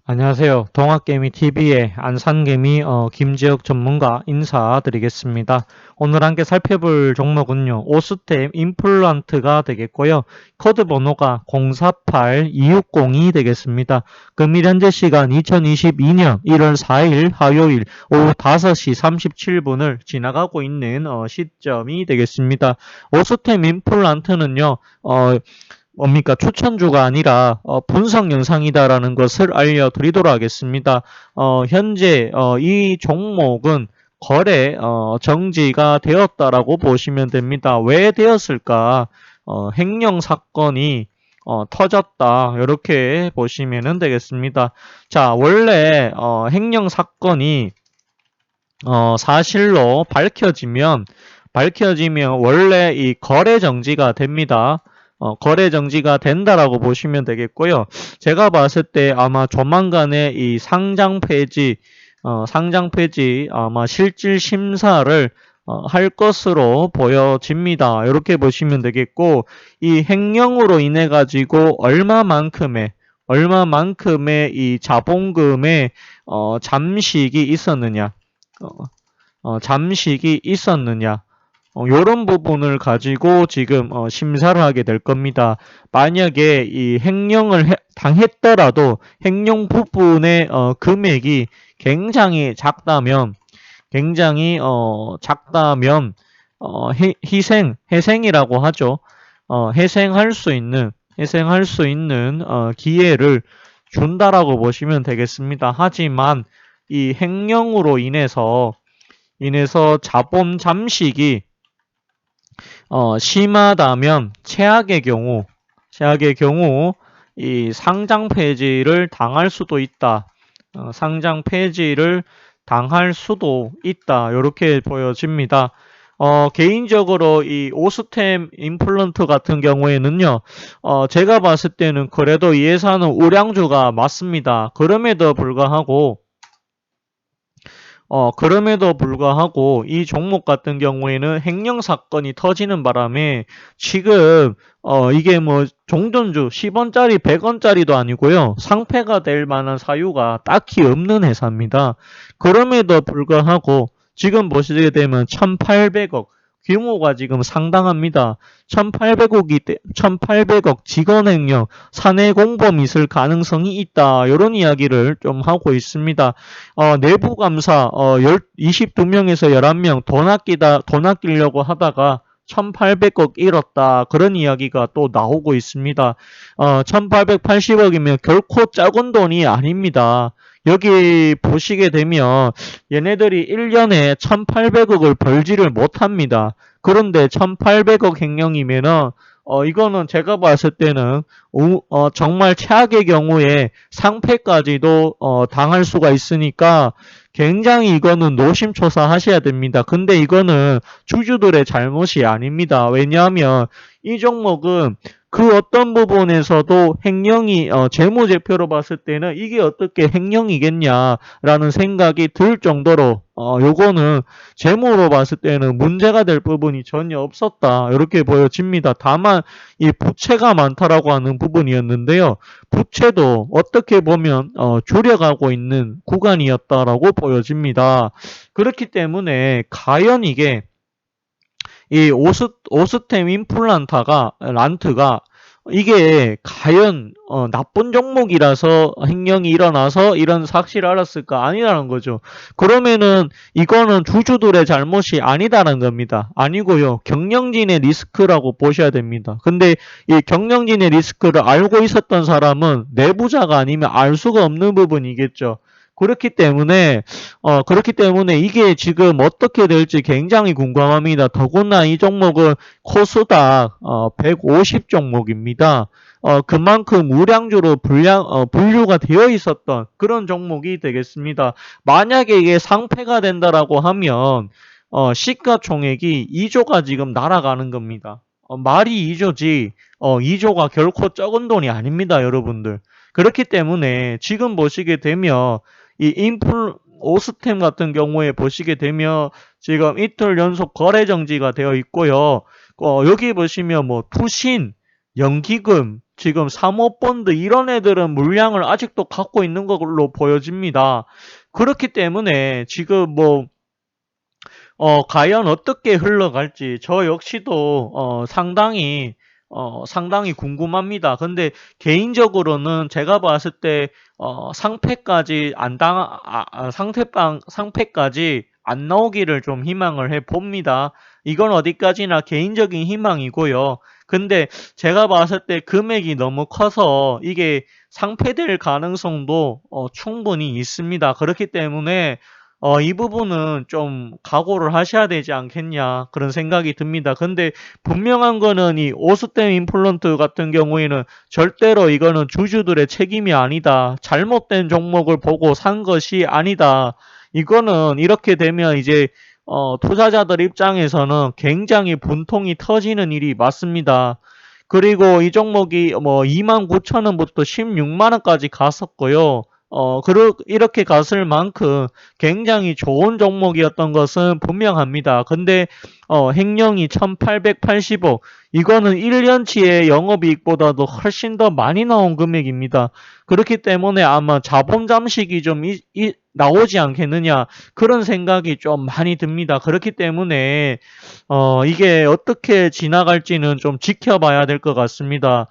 안녕하세요. 동학개미TV의 안산개미 김지혁 전문가 인사드리겠습니다. 오늘 함께 살펴볼 종목은요. 오스템 임플란트가 되겠고요. 코드 번호가 048260이 되겠습니다. 금일 현재 시간 2022년 1월 4일 화요일 오후 5시 37분을 지나가고 있는 시점이 되겠습니다. 오스템 임플란트는요. 뭡니까? 추천주가 아니라 분석 영상이다라는 것을 알려드리도록 하겠습니다. 현재 이 종목은 거래 정지가 되었다라고 보시면 됩니다. 왜 되었을까? 횡령 사건이 터졌다. 이렇게 보시면 되겠습니다. 자, 원래 횡령 사건이 사실로 밝혀지면 원래 이 거래 정지가 됩니다. 거래 정지가 된다라고 보시면 되겠고요. 제가 봤을 때 아마 조만간에 이 상장 폐지 아마 실질 심사를 할 것으로 보여집니다. 이렇게 보시면 되겠고, 이 횡령으로 인해 가지고 얼마만큼의 이 자본금의 잠식이 있었느냐, 잠식이 있었느냐. 요런 부분을 가지고 지금 심사를 하게 될 겁니다. 만약에 이 횡령을 당했더라도 횡령 부분의 금액이 굉장히 작다면 희생이라고 하죠. 희생할 수 있는 기회를 준다라고 보시면 되겠습니다. 하지만 이 횡령으로 인해서 자본 잠식이 심하다면 최악의 경우 이 상장 폐지를 당할 수도 있다. 상장 폐지를 당할 수도 있다. 이렇게 보여집니다. 개인적으로 이 오스템 임플란트 같은 경우에는요, 제가 봤을 때는 그래도 이 회사는 우량주가 맞습니다. 그럼에도 불구하고 이 종목 같은 경우에는 횡령 사건이 터지는 바람에 지금 이게 뭐 종전주 10원짜리 100원짜리도 아니고요. 상폐가 될 만한 사유가 딱히 없는 회사입니다. 그럼에도 불구하고 지금 보시게 되면 1800억 규모가 지금 상당합니다. 1800억 직원행령, 사내 공범 있을 가능성이 있다. 이런 이야기를 좀 하고 있습니다. 내부 감사 22명에서 11명 돈 아끼려고 하다가 1800억 잃었다. 그런 이야기가 또 나오고 있습니다. 1880억이면 결코 작은 돈이 아닙니다. 여기 보시게 되면 얘네들이 1년에 1800억을 벌지를 못합니다. 그런데 1800억 횡령이면은 이거는 제가 봤을 때는 정말 최악의 경우에 상폐까지도 당할 수가 있으니까 굉장히 이거는 노심초사 하셔야 됩니다. 근데 이거는 주주들의 잘못이 아닙니다. 왜냐하면 이 종목은 그 어떤 부분에서도 횡령이 재무제표로 봤을 때는 이게 어떻게 횡령이겠냐라는 생각이 들 정도로 요거는 재무로 봤을 때는 문제가 될 부분이 전혀 없었다. 이렇게 보여집니다. 다만 이 부채가 많다라고 하는 부분이었는데요. 부채도 어떻게 보면 줄여가고 있는 구간이었다라고 보여집니다. 그렇기 때문에 과연 이게 이 오스템 란트가 이게 과연 나쁜 종목이라서 횡령이 일어나서 이런 사실을 알았을까? 아니라는 거죠. 그러면은 이거는 주주들의 잘못이 아니다라는 겁니다. 아니고요. 경영진의 리스크라고 보셔야 됩니다. 근데 이 경영진의 리스크를 알고 있었던 사람은 내부자가 아니면 알 수가 없는 부분이겠죠. 그렇기 때문에 이게 지금 어떻게 될지 굉장히 궁금합니다. 더구나 이 종목은 코스닥 150 종목입니다. 그만큼 우량주로 분류가 되어 있었던 그런 종목이 되겠습니다. 만약에 이게 상폐가 된다라고 하면 시가총액이 2조가 지금 날아가는 겁니다. 말이 2조지 2조가 결코 적은 돈이 아닙니다, 여러분들. 그렇기 때문에 지금 보시게 되면 오스템 같은 경우에 보시게 되면 지금 이틀 연속 거래 정지가 되어 있고요. 여기 보시면 뭐 투신, 연기금, 지금 사모펀드 이런 애들은 물량을 아직도 갖고 있는 걸로 보여집니다. 그렇기 때문에 지금 뭐 과연 어떻게 흘러갈지 저 역시도 상당히 궁금합니다. 근데 개인적으로는 제가 봤을 때 상패까지 상패까지 안 나오기를 좀 희망을 해 봅니다. 이건 어디까지나 개인적인 희망이고요. 근데 제가 봤을 때 금액이 너무 커서 이게 상패될 가능성도 충분히 있습니다. 그렇기 때문에 이 부분은 좀 각오를 하셔야 되지 않겠냐 그런 생각이 듭니다. 근데 분명한 거는 이 오스템 임플란트 같은 경우에는 절대로 이거는 주주들의 책임이 아니다. 잘못된 종목을 보고 산 것이 아니다. 이거는 이렇게 되면 이제 투자자들 입장에서는 굉장히 분통이 터지는 일이 맞습니다. 그리고 이 종목이 뭐 29,000원부터 16만원까지 갔었고요. 이렇게 갔을 만큼 굉장히 좋은 종목이었던 것은 분명합니다. 근데, 횡령이 1885, 이거는 1년치의 영업이익보다도 훨씬 더 많이 나온 금액입니다. 그렇기 때문에 아마 자본 잠식이 좀 나오지 않겠느냐, 그런 생각이 좀 많이 듭니다. 그렇기 때문에, 이게 어떻게 지나갈지는 좀 지켜봐야 될 것 같습니다.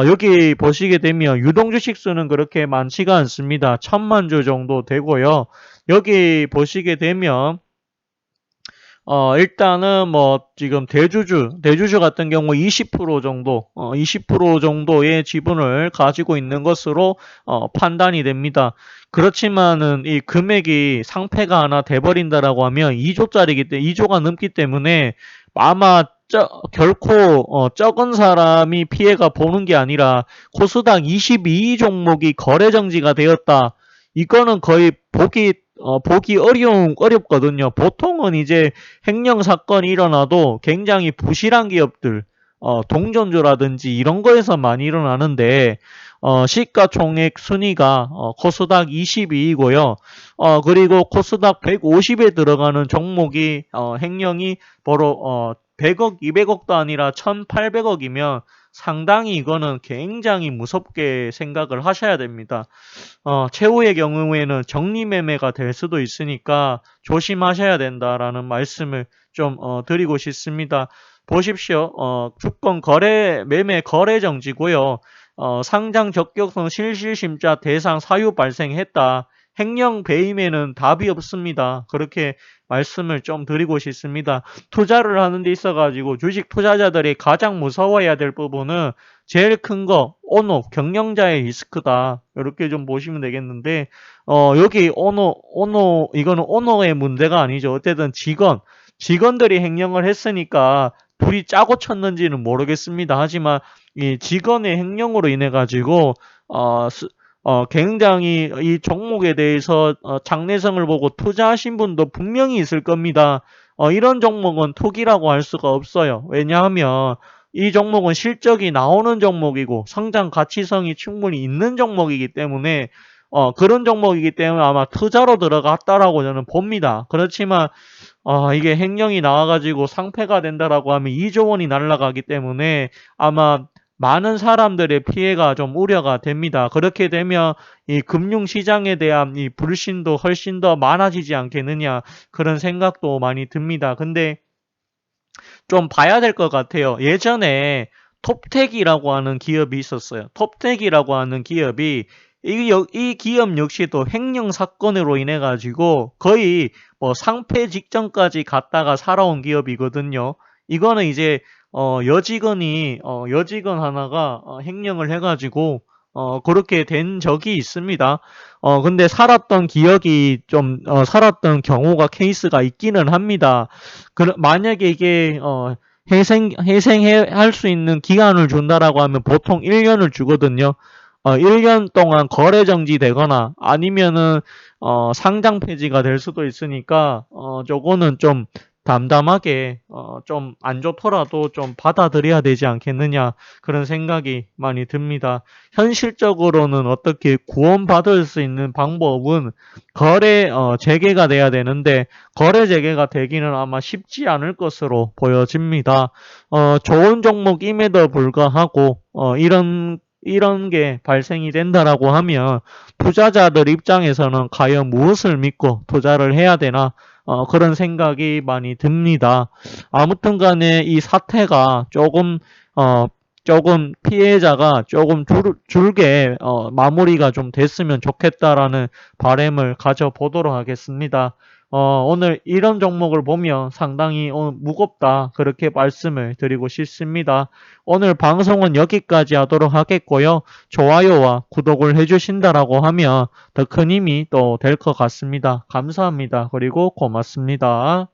여기 보시게 되면 유동주식 수는 그렇게 많지가 않습니다. 1,000만 주 정도 되고요. 여기 보시게 되면 일단은 뭐 지금 대주주 같은 경우 20% 정도의 지분을 가지고 있는 것으로 판단이 됩니다. 그렇지만은 이 금액이 상패가 하나 돼버린다라고 하면 2조가 넘기 때문에 아마 결코 적은 사람이 피해가 보는 게 아니라 코스닥 22 종목이 거래 정지가 되었다. 이거는 거의 보기 어렵거든요. 보통은 이제 횡령 사건이 일어나도 굉장히 부실한 기업들, 동전주라든지 이런 거에서 많이 일어나는데, 시가총액 순위가 코스닥 22이고요. 그리고 코스닥 150에 들어가는 종목이 횡령이 바로 100억, 200억도 아니라 1,800억이면 상당히 이거는 굉장히 무섭게 생각을 하셔야 됩니다. 최후의 경우에는 정리매매가 될 수도 있으니까 조심하셔야 된다라는 말씀을 좀 드리고 싶습니다. 보십시오. 주권 매매 거래 정지고요. 상장 적격성 실실심자 대상 사유 발생했다. 횡령 배임에는 답이 없습니다. 그렇게 말씀을 좀 드리고 싶습니다. 투자를 하는 데 있어가지고 주식 투자자들이 가장 무서워해야 될 부분은 제일 큰 거, 경영자의 리스크다. 이렇게 좀 보시면 되겠는데, 여기 이거는 오너의 문제가 아니죠. 어쨌든 직원들이 횡령을 했으니까 둘이 짜고 쳤는지는 모르겠습니다. 하지만 이 직원의 횡령으로 인해 가지고 굉장히 이 종목에 대해서 장래성을 보고 투자하신 분도 분명히 있을 겁니다. 이런 종목은 투기라고 할 수가 없어요. 왜냐하면 이 종목은 실적이 나오는 종목이고 성장 가치성이 충분히 있는 종목이기 때문에 그런 종목이기 때문에 아마 투자로 들어갔다라고 저는 봅니다. 그렇지만 이게 횡령이 나와가지고 상폐가 된다라고 하면 2조 원이 날아가기 때문에 아마 많은 사람들의 피해가 좀 우려가 됩니다. 그렇게 되면 이 금융시장에 대한 이 불신도 훨씬 더 많아지지 않겠느냐 그런 생각도 많이 듭니다. 근데 좀 봐야 될 것 같아요. 예전에 톱텍이라고 하는 기업이 있었어요. 톱텍이라고 하는 기업이 이 기업 역시도 횡령 사건으로 인해 가지고 거의 뭐 상폐 직전까지 갔다가 살아온 기업이거든요. 이거는 이제 여직원 하나가 횡령을 해가지고 그렇게 된 적이 있습니다. 근데 살았던 경우가 케이스가 있기는 합니다. 만약에 이게 회생할 수 있는 기간을 준다라고 하면 보통 1년을 주거든요. 1년 동안 거래 정지되거나 아니면은 상장 폐지가 될 수도 있으니까 저거는 좀 담담하게 좀 안 좋더라도 좀 받아들여야 되지 않겠느냐 그런 생각이 많이 듭니다. 현실적으로는 어떻게 구원받을 수 있는 방법은 거래 재개가 돼야 되는데 거래 재개가 되기는 아마 쉽지 않을 것으로 보여집니다. 좋은 종목임에도 불구하고 이런 게 발생이 된다라고 하면 투자자들 입장에서는 과연 무엇을 믿고 투자를 해야 되나 그런 생각이 많이 듭니다. 아무튼 간에 이 사태가 어, 조금 피해자가 조금 줄게 마무리가 좀 됐으면 좋겠다라는 바람을 가져보도록 하겠습니다. 오늘 이런 종목을 보면 상당히 무겁다 그렇게 말씀을 드리고 싶습니다. 오늘 방송은 여기까지 하도록 하겠고요. 좋아요와 구독을 해주신다라고 하면 더 큰 힘이 또 될 것 같습니다. 감사합니다. 그리고 고맙습니다.